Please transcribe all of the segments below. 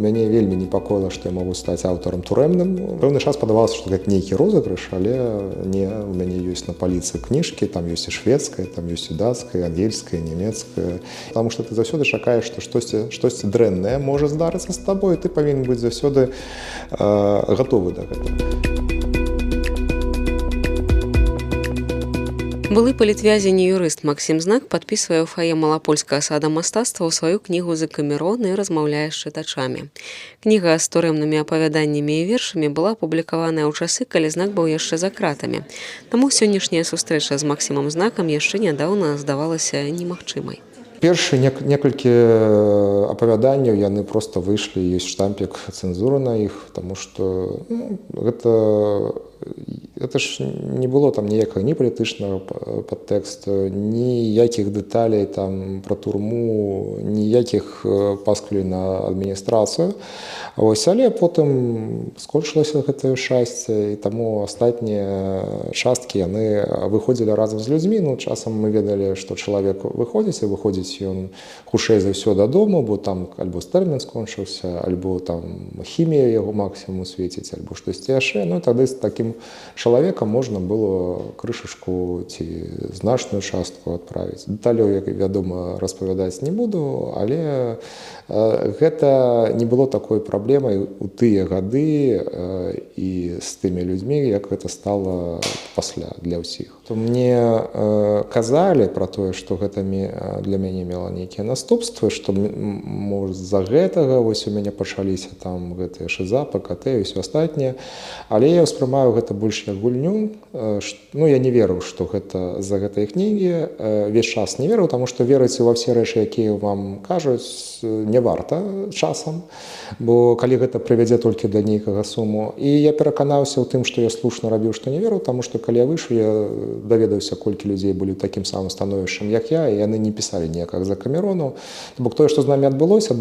Мяне вельмі непакоіла, што я магу стаць аўтарам турэмным. Пэўны час падавалася, што гэта нейкі розыгрыш, але не, у мяне ёсць на паліцы кніжкі, там ёсць і шведская, там ёсць і дацкая, ангельская, нямецкая. Таму што ты заўсёды чакаеш, што штосьці дрэннае можа здарыцца з табой, ты павінен быць заўсёды гатовы да гэтага. Былы палітвязень і юрыст Максім Знак падпісвае ў фае малапольскага сада мастацтва ў сваю кнігу «Закамерон» і размаўляе з чытачамі. Кніга з турэмнымі апавяданнямі і вершамі была апублікаваная ў часы, калі Знак быў яшчэ за кратамі. Таму сённяшняя сустрэча з Максімам Знакам яшчэ нядаўна здавалася немагчымай. Першыя некалькі апавяданняў яны проста выйшлі, ёсць штампік цэнзуры на іх, таму што гэта ж не было там ніякага ні палітычнага падтэксту, ніякіх дэталей там пра турму, ніякіх пасквілей на адміністрацыю. Але потым скончылася гэтае шчасце, і таму астатнія часткі яны выходзілі разам з людзьмі. Ну, часам мы ведалі, што чалавек выходзіць, і выходзіць ён хутчэй за ўсё дадому, бо там альбо тэрмін скончыўся, альбо там хімія яго максімум свеціць, альбо штосьці яшчэ. Ну, тады з такім чалавекам можна было крышачку ці значную частку адправіць. Дэталёў, як вядома, распавядаць не буду, але гэта не было такой праблемай у тыя гады і з тымі людзьмі, як гэта стала пасля для ўсіх. То мне казалі пра тое, што гэта для мяне мела нейкія наступствы, што з-за гэтага вось у мяне пачаліся там гэтыя шыза, ПКТ і ўсё астатняе. Але я ўспрымаю гэта больш як гульню. Ну, я не веру, што гэта з-за гэтай кнігі. Весь час не веру, таму што верыць ва ўсе рэчы, якія вам кажуць, не варта часам, бо калі гэта прывядзе толькі да нейкага суму. І я пераканаўся ў тым, што я слушна рабіў, што не веру, таму што калі я выйшаў, я даведаўся, колькі людзей былі ў такім самым становішчам, як я, і яны не пісалі ніякага «Закамерону». Бо тое, што з намі адбылося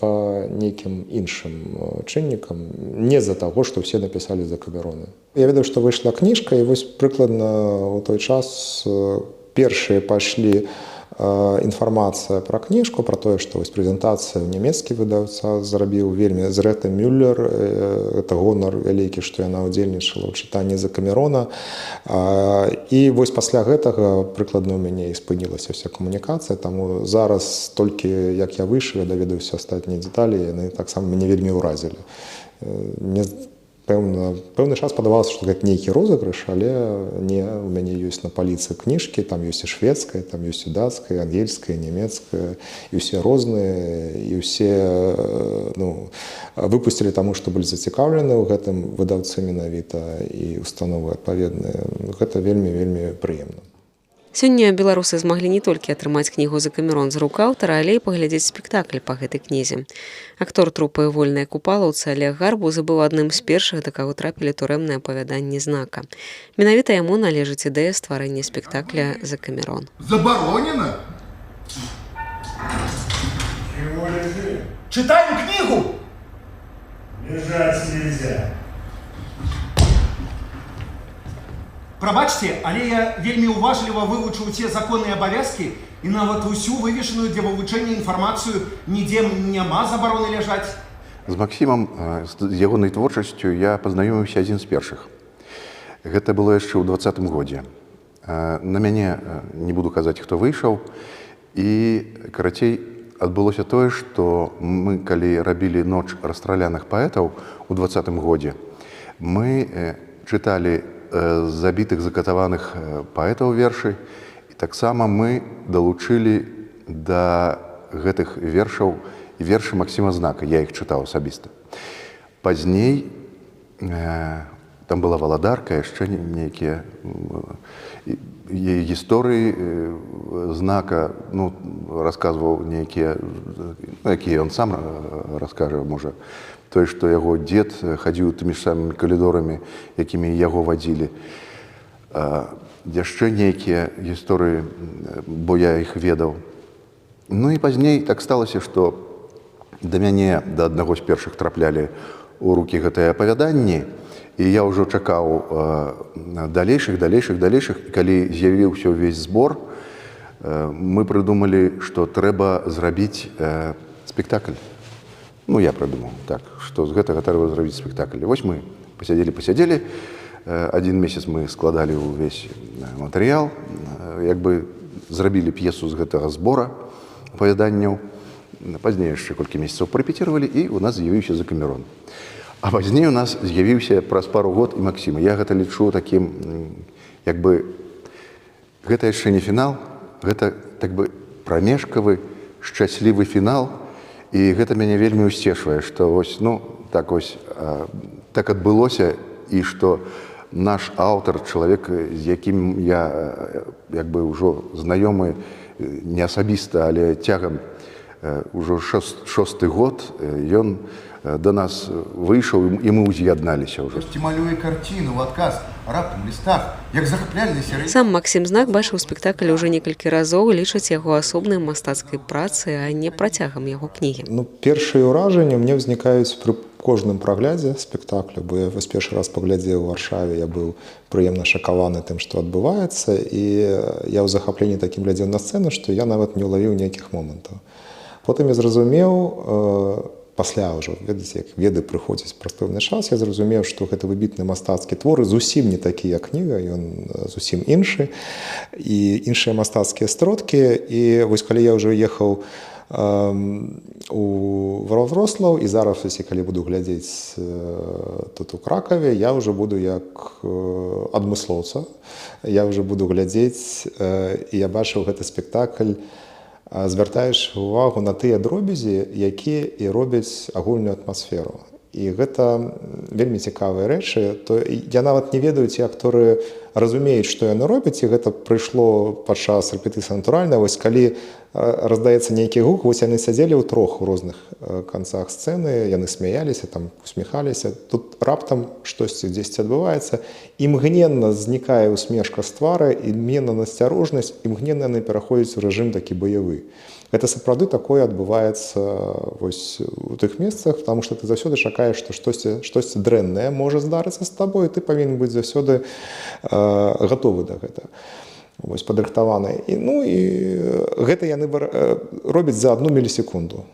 па нейкім іншым чыннікам, не з-за таго, што ўсе напісалі «Закамероны». Я ведаю, што выйшла кніжка, і вось прыкладна ў той час першыя пайшлі інфармацыя пра кніжку, пра тое, што вось прэзентацыя нямецкі выдаўца зрабіў вельмі з Рэты Мюллер. Гэта гонар вялікі, што яна ўдзельнічала ў чытанні «Закамерона». І вось пасля гэтага прыкладна ў мяне і спынілася ўся камунікацыя, таму зараз толькі як я выйшаў, я даведаўся астатнія дэталі, яны таксама мяне вельмі ўразілі. Мне пэўны час падавалася, што гэта нейкі розыгрыш, але не, у мяне ёсць на паліцы кніжкі, там ёсць і шведская, там ёсць і дацкая, і ангельская, і нямецкая, і ўсе розныя, і ўсе выпусцілі таму, што былі зацікаўлены ў гэтым выдаўцы менавіта і установы адпаведныя. Гэта вельмі прыемна. Сёння беларусы змаглі не толькі атрымаць кнігу «Закамерон» з рук аўтара, але і паглядзець спектакль па гэтай кнізе. Актор трупы «Вольныя купалаўцы» Олег Гарбуз быў адным з першых, да каго трапілі турэмныя апавяданні Знака. Менавіта яму належыць ідэя стварэння спектакля «Закамерон». Заборонено? Чего лежит? Читаю книгу! Лежать нельзя. Прабачце, але я вельмі уважліва вывучыў усе законныя абавязкі і нават усю вывешаную для вывучэння інфармацыю нідзе няма забароны ляжаць. З Максімам, з ягонай творчасцю я пазнаёміўся адзін з першых. Гэта было яшчэ ў 20-м годзе. На мяне, не буду казаць, хто выйшаў, і, карацей, адбылося тое, што мы, калі рабілі «Ноч расстраляных паэтаў» у 20-м годзе, мы чыталі забітых, закатаваных паэтаў вершы, і таксама мы далучылі да гэтых вершаў і вершы Максіма Знака. Я іх чытаў асабіста. Пазней там была валадарка, яшчэ нейкія гісторыі Знака, расказваў нейкія, якія ён сам раскажа, можа, тое, што яго дзед хадзіў тымі ж самымі калідорамі, якімі яго вадзілі. Яшчэ нейкія гісторыі, бо я іх ведаў. Ну і пазней так сталася, што да мяне, да аднаго з першых траплялі ў рукі гэтыя апавяданні, і я ўжо чакаў далейшых, і калі з'явіўся ўвесь збор, мы прыдумалі, што трэба зрабіць спектакль. Ну, я придумал так, что з гэтага трэба зрабіць спектакль. Вось мы посядзелі. Один месяц мы складалі ўвесь матэрыял, як бы зрабілі п'есу з гэтага збора апавяданняў. Пазней яшчэ колькі месяцаў парэпеціравалі, і у нас з'явіўся «Закамерон». А пазней у нас з'явіўся праз пару год і Максім. Я гэта лічу такім, як бы, гэта яшчэ не фінал, гэта так бы прамежкавы, шчаслівы фінал. І гэта мяне вельмі ўсцешвае, што вось, ну, так вось, так адбылося, і што наш аўтар, чалавек, з якім я як бы ўжо знаёмы не асабіста, але цягам ўжо шосты год, ён до нас выйшаў, і мы ўз'ядналіся ўжо. Малюе карціну ў адказ раптам лістах, як захапляльны серыял. Сам Максім Знак бачыў спектакль уже некалькі разоў, лічыць яго асобнай мастацкай працай, а не працягам яго кнігі. Ну, першыя ўражанні мне ўзнікаюць пры кожным праглядзе спектаклю, бо я вось першы раз паглядзеў у Варшаве, я быў прыемна шакаваны тым, што адбываецца, і я ў захапленні такім глядзеў на сцэну, што я нават не ўлавіў ніякіх момантаў. Потым я зразумеў, пасля ўжо, ведаеце, як веды прыходзяць праз пэўны час, я зразумеў, што гэта выбітны мастацкі твор, зусім не такі, як кніга, ён зусім іншы, і іншыя мастацкія сродкі. І вось калі я ўжо ехаў у Вроцлаў, і зараз, калі буду глядзець тут у Кракаве, я ўжо буду як адмыслоўца, я ўжо буду глядзець, і я бачыў гэты спектакль, звяртаеш увагу на тыя дробязі, якія і робяць агульную атмасферу. І гэта вельмі цікавыя рэчы. Я нават не ведаю, ці акторы разумеюць, што яны робяць, і гэта прыйшло падчас рэпетыцыі натуральна. Вось калі раздаецца нейкі гук, вось яны сядзелі ў трох розных канцах сцэны, яны смяяліся, там усміхаліся. Тут раптам штосьці дзесьці адбываецца, імгненна знікае усмешка з твара, імгненна насцярожнасць, імгненна яны пераходзяць у рэжым такі баявы. Гэта сапраўды такое адбываецца вось у тых месцах, потому што ты заўсёды чакаеш, што штосьці дрэннае можа здарыцца з табой, і ты павінен быць заўсёды гатовы да гэтага. Вось падрыхтаваны. Ну і гэта яны робяць за 1 мілісекунду.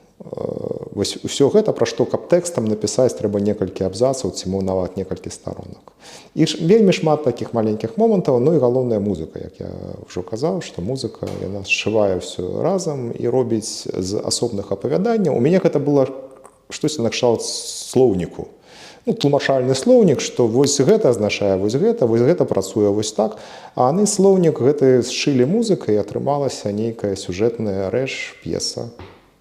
Вось усё гэта, пра што каб тэкстам напісаць, трэба некалькі абзацаў, ці нават некалькі старонак. І вельмі шмат такіх маленькіх момантаў, ну і галоўная музыка, як я ўжо казаў, што музыка, яна сшывае ўсё разам і робіць з асобных апавяданняў. У мяне гэта было штосьці накшталт слоўніку. Ну, тлумачальны слоўнік, што вось гэта азначае вось гэта працуе вось так, а яны слоўнік гэты сшылі музыкай, і атрымалася нейкая сюжэтная рэч, п'еса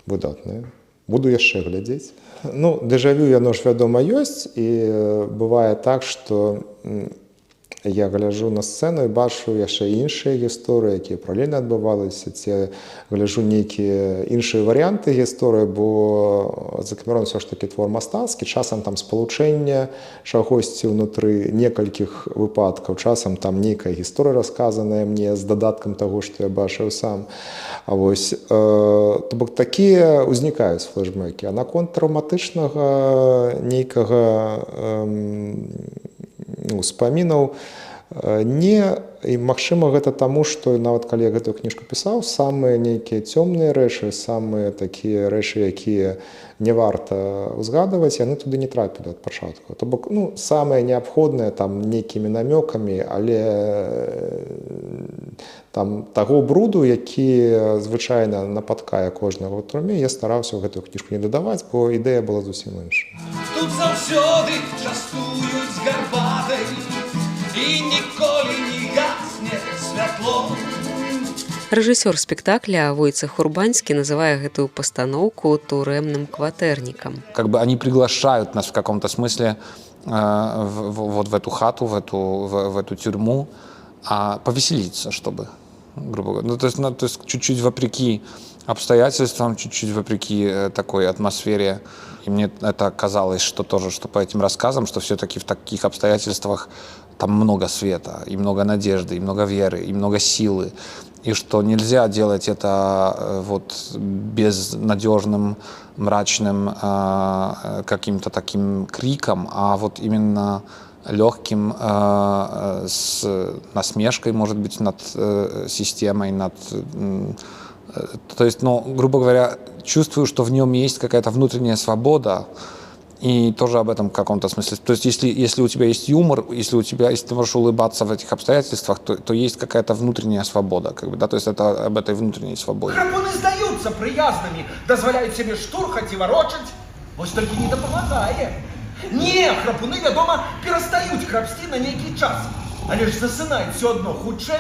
выдатная. Буду яшчэ глядзець. Ну, дэжавю, яно ж, вядома, ёсць, і бывае так, што я гляджу на сцэну і бачу яшчэ іншыя гісторыі, якія паралельна адбываліся, ці гляджу нейкія іншыя варыянты гісторыі, бо «Закамерон» ўсё ж такі твор мастацкі, часам там спалучэнне чагосьці ўнутры некалькіх выпадкаў, часам там нейкая гісторыя расказаная мне з дадаткам таго, што я бачыў сам. А вось, то бок такія ўзнікаюць флэшбэкі. А наконт траўматычнага нейкага успамінаў не, і магчыма гэта таму, што нават калі я гэтую кніжку пісаў, самыя нейкія цёмныя рэчы, самыя такія рэчы, якія не варта ўзгадваць, яны туды не трапілі ад пачатку. То бок, ну, самае неабходнае там нейкімі намёкамі, але там таго бруду, які звычайна напаткае кожнага ў турме, я стараўся ў гэтую кніжку не дадаваць, бо ідэя была зусім іншая. Тут заўсёды частуюць гарбатай, і ніколі не гасне святло. Рэжысёр спектакля Войцех Урбанский называе гэтую пастаноўку турэмным кватэрнікам. Как бы они приглашают нас в каком-то смысле вот в эту хату, в эту тюрьму, повеселиться, чтобы, грубо говоря. Ну, то есть чуть-чуть вопреки обстоятельствам, чуть-чуть вопреки такой атмосфере. И мне это казалось, что тоже, что по этим рассказам, что все-таки в таких обстоятельствах там много света, и много надежды, и много веры, и много силы. И что нельзя делать это вот безнадежным, мрачным каким-то таким криком, а вот именно легким, с насмешкой, может быть, над системой, над То есть, ну, грубо говоря, чувствую, что в нем есть какая-то внутренняя свобода, и тоже об этом в каком-то смысле. То есть, если у тебя есть юмор, если ты можешь улыбаться в этих обстоятельствах, то есть какая-то внутренняя свобода, как бы, да, то есть это об этой внутренней свободе. Храпуны здаюцца прыязнымі, дазваляюць сябе штурхаць і варочаць. Вось толькі не дапамагае. Не, храпуны, вядома, перастаюць храпсці на нейкі час, але ж засынаюць все адно хутчэй.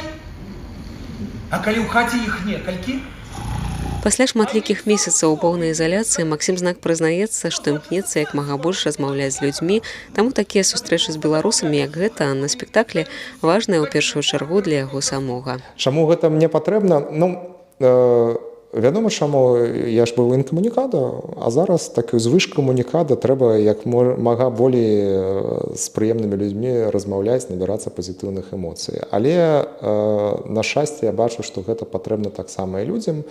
А калі ў хаце іх некалькі? Пасля шматлікіх месяцаў у поўнай ізаляцыі Максім Знак прызнаецца, што імкнецца як мага больш размаўляць з людзьмі, таму такія сустрэчы з беларусамі, як гэта на спектаклі, важныя ў першую чаргу для яго самога. Чаму гэта мне патрэбна? Ну, вядома, чаму я ж быў інкамунікада, а зараз такі звыш камунікада трэба як мага болей з прыемнымі людзьмі размаўляць, набірацца пазітыўных эмоцый. Але на шчасце я бачу, што гэта патрэбна таксама і людзям,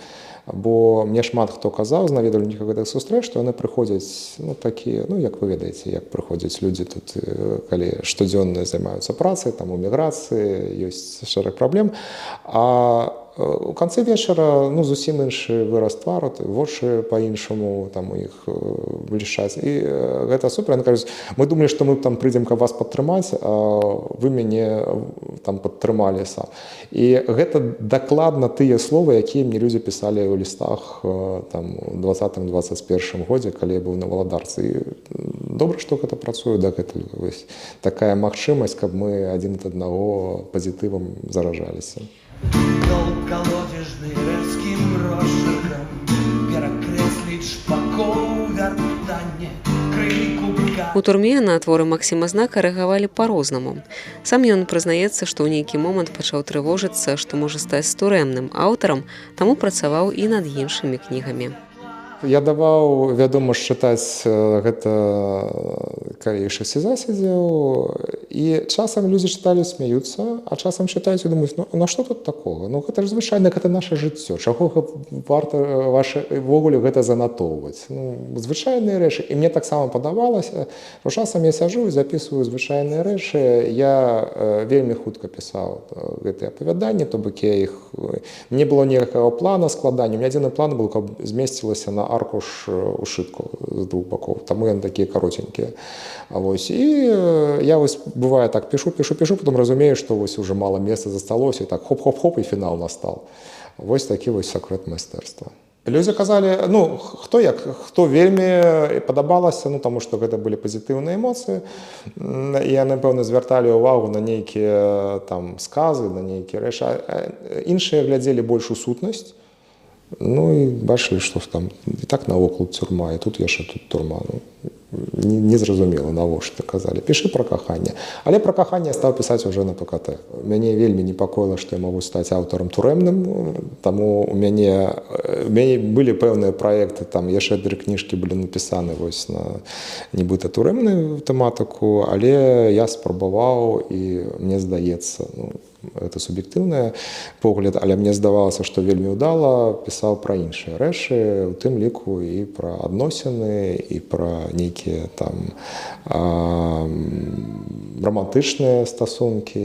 бо мне шмат хто казаў з наведвальнікаў гэтых сустрэч, што яны прыходзяць, ну, такія, ну, як вы ведаеце, як прыходзяць людзі тут, калі штодзённа займаюцца працай, там у міграцыі ёсць шэраг праблем, а у канцы вечара, ну, зусім іншы выраз твару, вочы па-іншаму там у іх блішчаць. І гэта супер. Яны кажуць, мы думалі, што мы там прыйдзем, каб вас падтрымаць, а вы мяне там падтрымалі сам. І гэта дакладна тыя словы, якія мне людзі пісалі ў лістах там у 20-21 годзе, калі я быў на валадарцы. І добра, што гэта працуе дагэтуль. Такая магчымасць, каб мы адзін ад аднаго пазітывам заражаліся. Колодежный рэзкім рошчыркам перакрэсліць шпакоў вяртанне крыку бка. У турме на творы Максіма Знака рэагавалі па-рознаму. Сам ён прызнаецца, што ў нейкі момант пачаў трывожыцца, што можа стаць турэмным аўтарам, таму працаваў і над іншымі кнігамі. Я даваў, вядома, чытаць гэта калі шасціза сядзеў, і часам людзі чыталі, смяюцца, а часам чытаюць і думаюць, ну што тут такога? Ну гэта ж звычайна, гэта наша жыццё. Чаго варта ввогуле гэта занатоўваць? Ну, звычайныя рэчы. І мне таксама падавалася, што часам я сяджу і запісваю звычайныя рэчы. Я вельмі хутка пісаў гэтыя апавяданні, то бок я іх... Не было ніякага плана складання. У меня адзіны план быў, каб змесцілася на аркуш ушытку з двух бакоў. Таму яны такія каротенькія. І я вось бывае так пішу, потом разумею, што вось уже мало месца засталося, і так хоп-хоп-хоп, і фінал настал. Вось такі вось сакрэт майстэрства. Людзі казалі, ну, хто вельмі падабалася, ну, таму што гэта былі пазітыўныя эмоцыі, і яны, пэўна, звярталі ўвагу на нейкія там сказы, на нейкія рэчы. Іншыя глядзелі больш у сутнасць, ну, і бачылі, што там і так навокал тюрма, і тут яшчэ тут турма. Ну, незразумела, навошта казалі. Пішы пра каханне. Але пра каханне я стаў пісаць уже на ПКТ. Мяне вельмі непакоіла, што я магу стаць аўтарам турэмным, таму у мяне былі пэўныя праекты, там яшчэ 3 кніжкі былі напісаны вось на нібыта турэмную тэматыку, але я спрабаваў, і мне здаецца, ну, это суб'ектыўны погляд, але мне здавалася, што вельмі ўдала пісаў пра іншыя рэчы, у тым ліку і пра адносіны, і пра нейкія там романтычныя стасункі,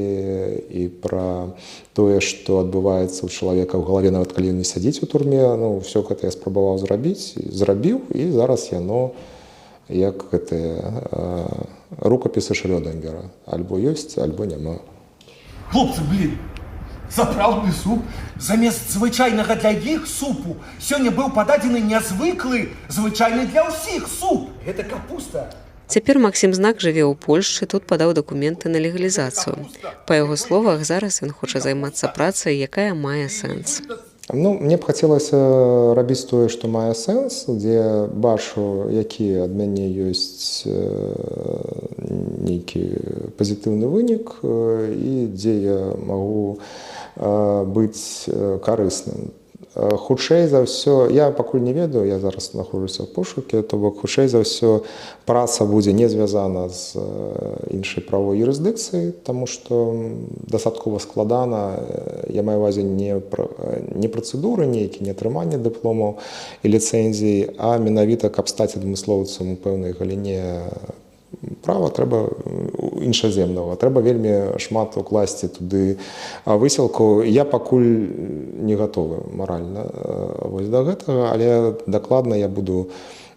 і пра тое, што адбываецца ў чалавека ў галаве, нават калі ён не сядзіць у турме. Ну, ўсё гэта я спрабаваў зрабіў, і зараз яно як гэтыя рукапісы Шрёдынгера. Альбо ёсць, альбо няма. Хлопцы, блин, сапраўдны суп замест звычайнага для іх супу сёння быў пададзены нязвыклы, звычайны для ўсіх суп. Гэта капуста. Цяпер Максім Знак жыве ў Польшчы, тут падаў дакументы на легалізацыю. Па яго словах, зараз ён хоча займацца працай, якая мае сэнс. Ну, мне б хацелася рабіць тое, што мае сэнс, дзе бачу, які ад мяне ёсць нейкі пазітыўны вынік, і дзе я магу быць карысным. Хутчэй за ўсё, я пакуль не ведаю, я зараз знаходжуся ў пошукі, то бок хутчэй за ўсё праца будзе не звязана з іншай правовой юрысдыкцыяй, таму што дастаткова складана, я маю ўвазе не працэдуры нейкі, не атрыманне дыпломаў і ліцэнзій, а менавіта каб стаць адмыслоўцам у пэўнай галіне права трэба іншаземнага, трэба вельмі шмат укласці туды высілку. Я пакуль не гатовы маральна вось да гэтага, але дакладна я буду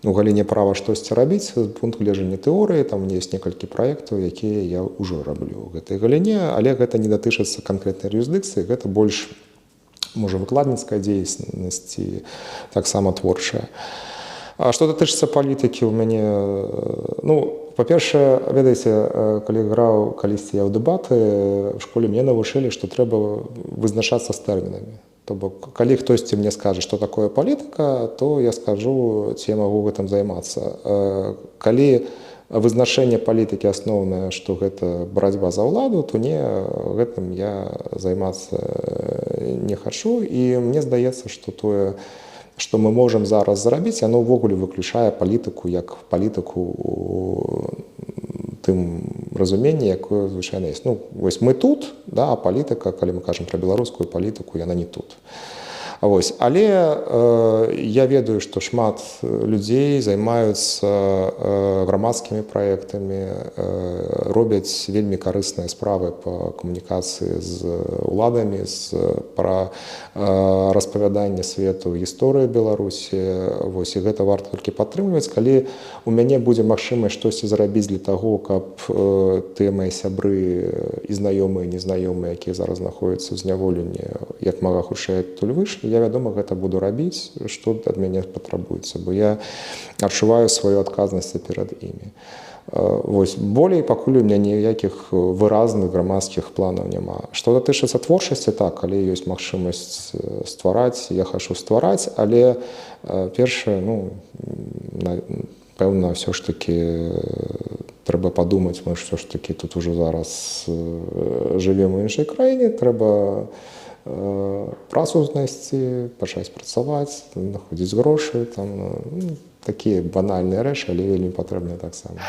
у галіне права штосьці рабіць з пункту гледжання тэорыі. Там ёсць некалькі праектаў, якія я ўжо раблю ў гэтай галіне, але гэта не датычыцца канкрэтнай юрысдыкцыі, гэта больш можа выкладніцкая дзейнасць і таксама творчая. А што датычыцца палітыкі, у мяне, ну, па-першае, ведаеце, калі граў калісьці я ў дэбаты в школе, мяне навучылі, што трэба вызначацца з тэрмінамі. То бок, калі хтосьці мне скажа, што такое палітыка, то я скажу, ці я магу гэтым займацца. Калі вызначэнне палітыкі асноўнае, што гэта барацьба за ўладу, то не, гэтым я займацца не хачу. І мне здаецца, што тое, што мы можам зараз зрабіць, яно ўвогуле выключае палітыку як палітыку у тым разуменні, якое звычайна ёсць. Ну, вось мы тут, да, а палітыка, калі мы кажам пра беларускую палітыку, яна не тут. Вось. Але я ведаю, што шмат людзей займаюцца грамадскімі праектамі, робяць вельмі карысныя справы па камунікацыі з уладамі, пра распавяданне свету гісторыі Беларусі. Вось. І гэта варта толькі падтрымліваць. Калі у мяне будзе магчымасць штосьці зрабіць для таго, каб тыя мае сябры і знаёмыя, і незнаёмыя, якія зараз знаходзяцца ў зняволенні, як мага хутчэй адтуль выйшлі, я, вядома, гэта буду рабіць, што ад мяне патрабуецца, бо я адчуваю сваю адказнасць перад імі. Вось. Болей пакуль у мяне ніякіх выразных грамадскіх планаў няма. Што датычыцца творчасці, так, калі ёсць магчымасць ствараць, я хачу ствараць, але першае, ну, пэўна, ўсё ж такі трэба падумаць, мы ўсё ж такі тут ужо зараз жывем у іншай краіне, трэба працу знайсці, пачаць працаваць, знаходзіць грошы, там, такія банальныя рэчы, але вельмі патрэбныя таксама.